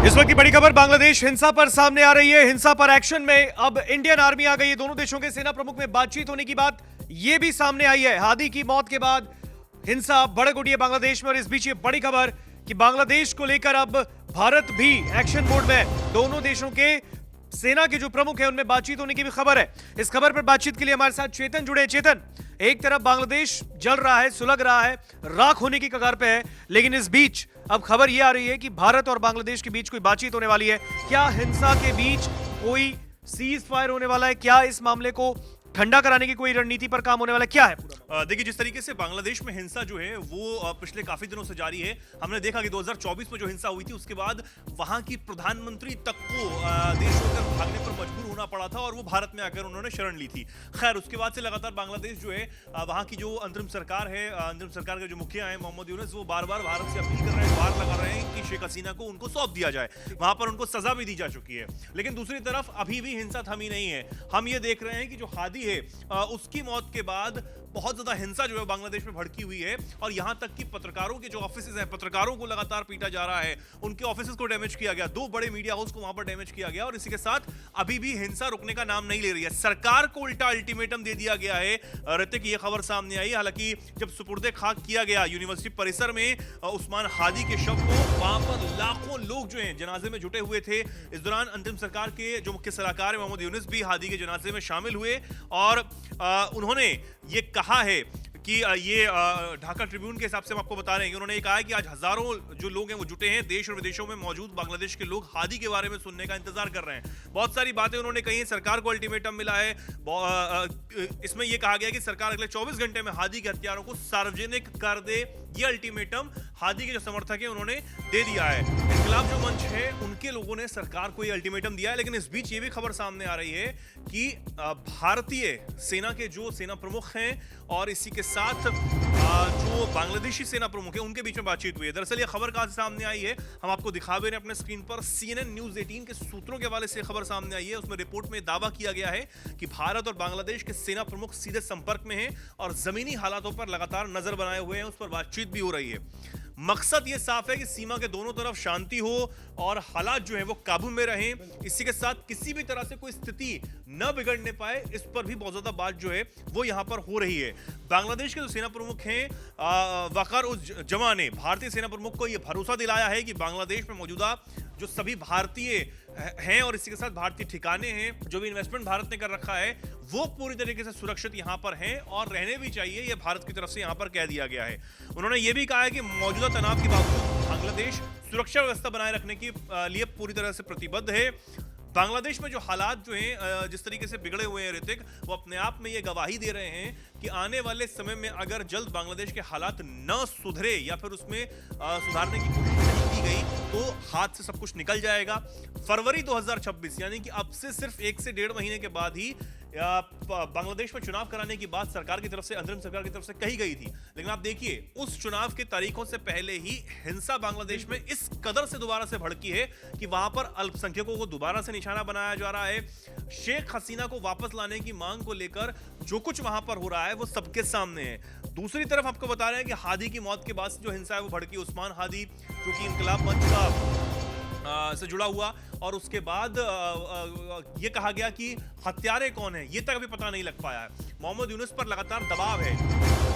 इस वक्त की बड़ी खबर बांग्लादेश हिंसा पर सामने आ रही है। हिंसा पर एक्शन में अब इंडियन आर्मी आ गई है। दोनों देशों के सेना प्रमुख में बातचीत होने की बात यह भी सामने आई है। हादी की मौत के बाद हिंसा भड़क उठी है बांग्लादेश में, और इस बीच ये बड़ी खबर कि बांग्लादेश को लेकर अब भारत भी एक्शन मोड में है। दोनों देशों के सेना के जो प्रमुख हैं उनमें बातचीत होने की भी खबर है। इस खबर पर बातचीत के लिए हमारे साथ चेतन जुड़े हैं। चेतन, एक तरफ बांग्लादेश जल रहा है, सुलग रहा है, राख होने की कगार पे है, लेकिन इस बीच अब खबर यह आ रही है कि भारत और बांग्लादेश के बीच कोई बातचीत होने वाली है। क्या हिंसा के बीच कोई सीज फायर होने वाला है? क्या इस मामले को ठंडा कराने की कोई रणनीति पर काम होने वाला? क्या है पूरा? देखिए, जिस तरीके से बांग्लादेश में हिंसा जो है वो पिछले काफी दिनों से जारी है। हमने देखा कि 2024 में जो हिंसा हुई थी उसके बाद वहां की प्रधानमंत्री तक को देश छोड़कर भागने पर मजबूर होना पड़ा था और वो भारत में आकर उन्होंने शरण ली थी। खैर, उसके बाद से लगातार बांग्लादेश जो है वहां की जो अंतरिम सरकार है, अंतरिम सरकार के जो मुखिया है मोहम्मद यूनुस, वो बार बार भारत से अपील कर रहे हैं, गुहार लगा रहे हैं कि शेख हसीना को उनको सौंप दिया जाए। वहां पर उनको सजा भी दी जा चुकी है, लेकिन दूसरी तरफ अभी भी हिंसा थमी नहीं है। हम ये देख रहे हैं कि जो हादी है उसकी मौत के बाद बहुत ज्यादा हिंसा जो है बांग्लादेश में भड़की हुई है, और यहां तक कि पत्रकारों के जो ऑफिसेज हैं, पत्रकारों को लगातार पीटा जा रहा है, उनके ऑफिसेज को डैमेज किया गया, 2 बड़े मीडिया हाउस को वहां पर डैमेज किया गया, और इसी के साथ अभी भी हिंसा रुकने का नाम नहीं ले रही है। सरकार को उल्टा अल्टीमेटम दे दिया गया है। ऋतिक, ये खबर सामने आई, हालांकि जब सुपुर्दे खाक किया गया यूनिवर्सिटी परिसर में उस्मान हादी के शव को, वहां पर लाखों लोग जो हैं जनाजे में जुटे हुए थे। इस दौरान अंतिम सरकार के जो मुख्य सलाहकार है मोहम्मद यूनुस भी हादी के जनाजे में शामिल हुए, और उन्होंने ये कहा है कि ये ढाका ट्रिब्यून के हिसाब से हम आपको बता रहे हैं कि उन्होंने कहा है कि आज हजारों जो लोग हैं वो जुटे हैं, देश और विदेशों में मौजूद बांग्लादेश के लोग हादी के बारे में सुनने का इंतजार कर रहे हैं। बहुत सारी बातें उन्होंने कही हैं। सरकार को अल्टीमेटम मिला है। इसमें यह कहा गया कि सरकार अगले 24 घंटे में हादी के हत्यारों को सार्वजनिक कर दे। ये अल्टीमेटम हादी के जो समर्थक हैं उन्होंने दे दिया है। इनकलाब जो मंच है उनके लोगों ने सरकार को ये अल्टीमेटम दिया है, लेकिन इस बीच ये भी खबर सामने आ रही है कि भारतीय सेना के जो सेना प्रमुख हैं और इसी के साथ जो बांग्लादेशी सेना प्रमुख है उनके बीच में बातचीत हुई है। दरअसल ये खबर कहां से सामने आई है हम आपको दिखा भी रहे हैं अपने स्क्रीन पर। CNN न्यूज 18 के सूत्रों के हवाले से खबर सामने आई है। उसमें रिपोर्ट में दावा किया गया है कि भारत और बांग्लादेश के सेना प्रमुख सीधे संपर्क में हैं और जमीनी हालातों पर लगातार नजर बनाए हुए हैं, उस पर बातचीत भी हो रही है। मकसद ये साफ है कि सीमा के दोनों तरफ शांति हो और हालात जो है वो काबू में रहें। इसी के साथ किसी भी तरह से कोई स्थिति न बिगड़ने पाए, इस पर भी बहुत ज्यादा बात जो है वो यहां पर हो रही है। बांग्लादेश के जो सेना प्रमुख हैं वकार उज जमा ने भारतीय सेना प्रमुख को यह भरोसा दिलाया है कि बांग्लादेश में मौजूदा जो सभी भारतीय हैं और इसी के साथ भारतीय ठिकाने हैं, जो भी इन्वेस्टमेंट भारत ने कर रखा है, वो पूरी तरीके से सुरक्षित यहां पर हैं और रहने भी चाहिए। यह भारत की तरफ से यहां पर कह दिया गया है। उन्होंने यह भी कहा है कि मौजूदा तनाव के बावजूद बांग्लादेश सुरक्षा व्यवस्था बनाए रखने के लिए पूरी तरह से प्रतिबद्ध है। बांग्लादेश में जो हालात जो हैं जिस तरीके से बिगड़े हुए हैं ऋतिक, वो अपने आप में ये गवाही दे रहे हैं कि आने वाले समय में अगर जल्द बांग्लादेश के हालात न सुधरे या फिर उसमें सुधारने की कोशिश नहीं की गई तो हाथ से सब कुछ निकल जाएगा। फरवरी 2026 यानी कि अब से सिर्फ 1 से 1.5 महीने के बाद ही बांग्लादेश में चुनाव कराने की बात सरकार की तरफ से, अंतरिम सरकार की तरफ से कही गई थी, लेकिन आप देखिए उस चुनाव की तारीखों से पहले ही हिंसा बांग्लादेश में इस कदर से दोबारा से भड़की है कि वहां पर अल्पसंख्यकों को दोबारा से निशाना बनाया जा रहा है। शेख हसीना को वापस लाने की मांग को लेकर जो कुछ वहां पर हो रहा है वो सबके सामने है। दूसरी तरफ आपको बता रहे हैं कि हादी की मौत के बाद से जो हिंसा है वो भड़की। उस्मान हादी जो कि इनकलाब मंच का से जुड़ा हुआ, और उसके बाद ये कहा गया कि हत्यारे कौन है ये तक अभी पता नहीं लग पाया है। मोहम्मद यूनुस पर लगातार दबाव है।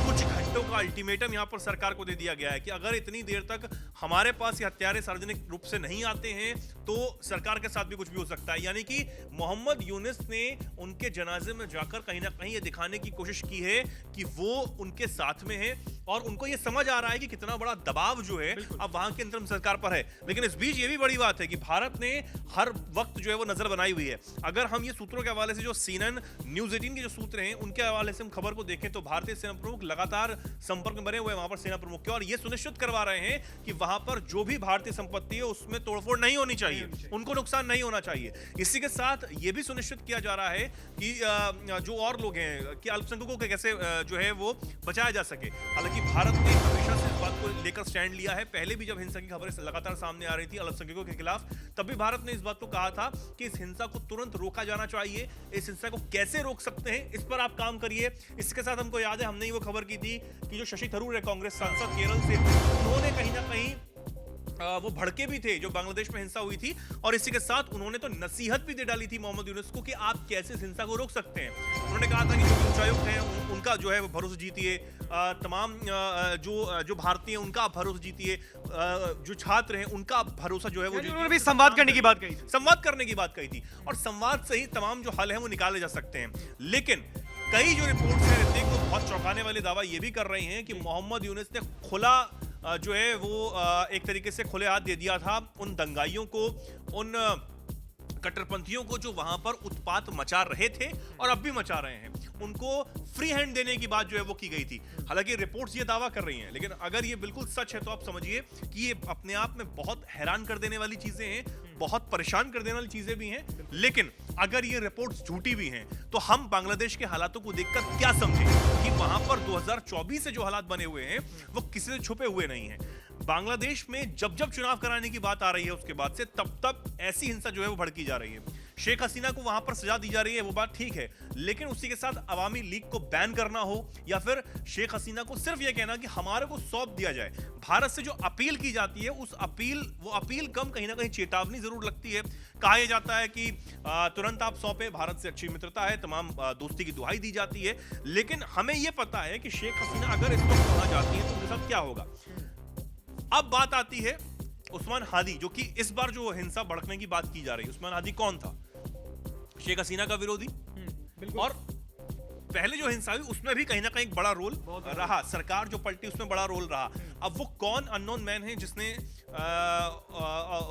कुछ घंटों का अल्टीमेटम यहां पर सरकार को दे दिया गया है कि अगर इतनी देर तक हमारे पास ये हत्यारे सार्वजनिक रूप से नहीं आते हैं तो सरकार के साथ भी कुछ भी हो सकता है। यानी कि मोहम्मद यूनुस ने उनके जनाजे में जाकर कहीं ना कहीं ये दिखाने की कोशिश की है कि वो उनके साथ में है, और उनको ये समझ आ रहा है कि कितना बड़ा दबाव जो है अब वहां की अंतरिम सरकार पर है। लेकिन इस बीच ये भी बड़ी बात है कि भारत ने हर वक्त जो है वो नजर बनाई हुई है। अगर हम ये सूत्रों के हवाले से जो CNN न्यूज 18 के जो सूत्र हैं उनके हवाले से हम खबर को देखें तो भारतीय सेना प्रमुख लगातार संपर्क में बने हुए वहां पर सेना प्रमुख के, और ये सुनिश्चित करवा रहे हैं कि वहां पर जो भी भारतीय संपत्ति है उसमें तोड़फोड़ नहीं होनी चाहिए, उनको नुकसान नहीं होना चाहिए। इसी के साथ ये भी सुनिश्चित किया जा रहा है कि जो और लोग हैं कि अल्पसंख्यकों को कैसे जो है वो बचाया जा सके। हालांकि भारत ने हमेशा से इस बात को लेकर स्टैंड लिया है। पहले भी जब हिंसा की खबरें लगातार सामने आ रही थी अल्पसंख्यकों के खिलाफ, तब भी भारत ने इस बात को कहा था कि इस हिंसा को तुरंत रोका जाना चाहिए। इस हिंसा को कैसे रोक सकते हैं इस पर आप काम करिए। इसके साथ हमको याद है हमने वो खबर की थी कि जो शशि थरूर है कांग्रेस सांसद केरल से, उन्होंने कहीं ना कहीं वो भड़के भी थे जो बांग्लादेश में हिंसा हुई थी, और इसी के साथ उन्होंने तो नसीहत भी दे डाली थी मोहम्मद यूनुस को कि आप कैसे इस हिंसा को रोक सकते हैं। उन्होंने कहा था कि जो भी उच्चायुक्त हैं उनका जो है वो भरोसा जीतिए, तमाम जो भारतीय हैं उनका आप भरोसा जीतिए, जो छात्र हैं उनका आप भरोसा जो है वो उन्होंने भी संवाद करने की बात कही थी। संवाद करने की बात कही थी, और संवाद से ही तमाम जो हल है वो निकाले जा सकते हैं। लेकिन कई जो रिपोर्ट्स हैं ऋतिक, वो बहुत चौंकाने वाले दावा ये भी कर रहे हैं कि मोहम्मद यूनुस ने खुला जो है वो एक तरीके से खुले हाथ दे दिया था उन दंगाइयों को, उन कट्टरपंथियों को जो वहां पर उत्पात मचा रहे थे और अब भी मचा रहे हैं, उनको फ्री हैंड देने की बात जो है वो की गई थी। हालांकि रिपोर्ट्स ये दावा कर रही हैं, लेकिन अगर ये बिल्कुल सच है तो आप समझिए कि ये अपने आप में बहुत हैरान कर देने वाली चीजें हैं, बहुत परेशान कर देने वाली चीजें भी हैं। लेकिन अगर ये रिपोर्ट्स झूठी भी हैं तो हम बांग्लादेश के हालातों को देखकर क्या समझें कि वहां पर 2024 से जो हालात बने हुए हैं वो किसी से छुपे हुए नहीं हैं। बांग्लादेश में जब जब चुनाव कराने की बात आ रही है उसके बाद से तब ऐसी हिंसा जो है वो भड़की जा रही है। शेख हसीना को वहां पर सजा दी जा रही है, वो बात ठीक है, लेकिन उसी के साथ अवामी लीग को बैन करना हो या फिर शेख हसीना को सिर्फ यह कहना कि हमारे को सौंप दिया जाए, भारत से जो अपील की जाती है वो अपील कम कहीं ना कहीं चेतावनी जरूर लगती है। कहा यह जाता है कि तुरंत आप सौंपे, भारत से अच्छी मित्रता है, तमाम दोस्ती की दुहाई दी जाती है, लेकिन हमें यह पता है कि शेख हसीना अगर इस वक्त वहां जाती है तो उनके साथ क्या होगा। अब बात आती है उस्मान हादी, जो कि इस बार जो हिंसा भड़कने की बात की जा रही है, उस्मान हादी कौन था? शेख हसीना का विरोधी, और पहले जो हिंसा हुई उसमें भी कहीं ना कहीं बड़ा रोल रहा, सरकार जो पलटी उसमें बड़ा रोल रहा। अब वो कौन अननोन मैन है जिसने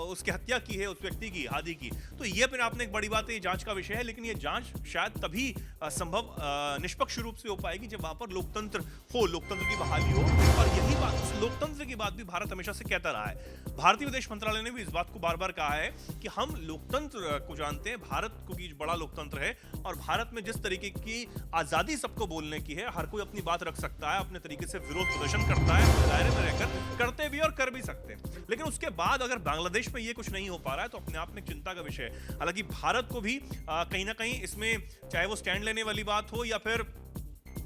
उसकी हत्या की है, उस व्यक्ति की, हादी की, तो ये अपने आप में एक बड़ी बात है, ये जांच का विषय है। लेकिन ये जांच शायद तभी संभव निष्पक्ष रूप से हो पाएगी जब वहां पर लोकतंत्र हो, लोकतंत्र की बहाली हो। और यही बात, उस लोकतंत्र की बात भी भारत हमेशा से कहता रहा है। भारतीय विदेश मंत्रालय ने भी इस बात को बार बार कहा है कि हम लोकतंत्र को जानते हैं, भारत को भी बड़ा लोकतंत्र है, और भारत में जिस तरीके की आजादी सबको बोलने की है, हर कोई अपनी बात रख सकता है, अपने तरीके से विरोध प्रदर्शन करता है, दायरे में रहकर करते भी और कर भी सकते हैं। लेकिन उसके बाद अगर बांग्लादेश में ये कुछ नहीं हो पा रहा है तो अपने आप में चिंता का विषय है। हालांकि भारत को भी कहीं ना कहीं इसमें, चाहे वो स्टैंड लेने वाली बात हो या फिर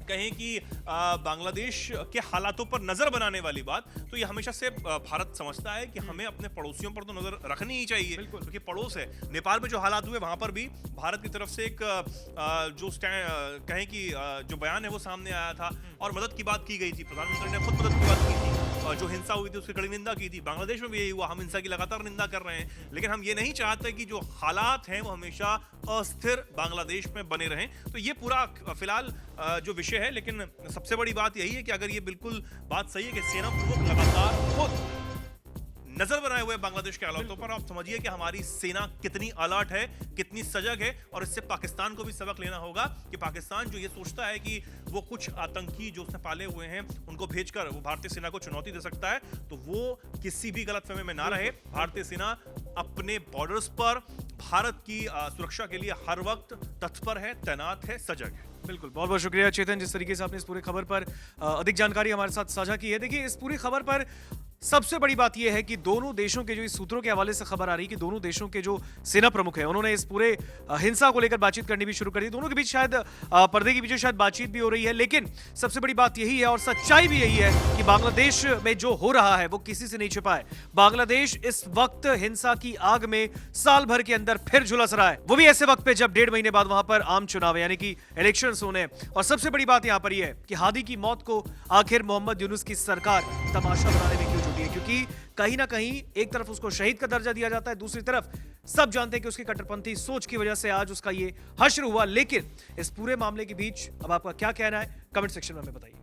कहें कि बांग्लादेश के हालातों पर नजर बनाने वाली बात, तो ये हमेशा से भारत समझता है कि हमें अपने पड़ोसियों पर तो नजर रखनी ही चाहिए, क्योंकि पड़ोस है। नेपाल में जो हालात हुए वहां पर भी भारत की तरफ से एक जो कहें कि जो बयान है वो सामने आया था और मदद की बात की गई थी, प्रधानमंत्री ने खुद मदद की बात की थी, और जो हिंसा हुई थी उसकी कड़ी निंदा की थी। बांग्लादेश में भी यही हुआ, हम हिंसा की लगातार निंदा कर रहे हैं, लेकिन हम ये नहीं चाहते कि जो हालात हैं वो हमेशा अस्थिर बांग्लादेश में बने रहें। तो ये पूरा फिलहाल जो विषय है, लेकिन सबसे बड़ी बात यही है कि अगर ये बिल्कुल बात सही है कि सेना प्रमुख लगातार खुद नजर बनाए हुए बांग्लादेश के हालातों पर, आप समझिए कि हमारी सेना कितनी अलर्ट है, कितनी सजग है। और इससे पाकिस्तान को भी सबक लेना होगा कि पाकिस्तान जो ये सोचता है कि वो कुछ आतंकी जो उसने पाले हुए हैं उनको भेजकर वो भारतीय सेना को चुनौती दे सकता है, तो वो किसी भी गलतफहमी में ना रहे। भारतीय सेना अपने बॉर्डर्स पर भारत की सुरक्षा के लिए हर वक्त तत्पर है, तैनात है, सजग है। बिल्कुल, बहुत बहुत शुक्रिया चेतन, जिस तरीके से आपने इस पूरी खबर पर अधिक जानकारी हमारे साथ साझा की है। देखिए, इस पूरी खबर पर सबसे बड़ी बात यह है कि दोनों देशों के जो इस सूत्रों के हवाले से खबर आ रही है कि दोनों देशों के जो सेना प्रमुख हैं उन्होंने इस पूरे हिंसा को लेकर बातचीत करनी भी शुरू कर दी। दोनों के बीच शायद पर्दे के पीछे शायद बातचीत भी हो रही है, लेकिन सबसे बड़ी बात यही है और सच्चाई भी यही है कि बांग्लादेश में जो हो रहा है वो किसी से नहीं छिपा है। बांग्लादेश इस वक्त हिंसा की आग में साल भर के अंदर फिर झुलस रहा है, वो भी ऐसे वक्त पे जब 1.5 महीने बाद वहां पर आम चुनाव है, यानी कि इलेक्शंस होने। और सबसे बड़ी बात यहां पर यह है कि हादी की मौत को आखिर मोहम्मद यूनुस की सरकार तमाशा बनाने में क्यों जुटी है, क्योंकि कहीं ना कहीं एक तरफ उसको शहीद का दर्जा दिया जाता है, दूसरी तरफ सब जानते हैं कि उसकी कट्टरपंथी सोच की वजह से आज उसका ये हश्र हुआ। लेकिन इस पूरे मामले के बीच अब आपका क्या कहना है, कमेंट सेक्शन में हमें बताइए।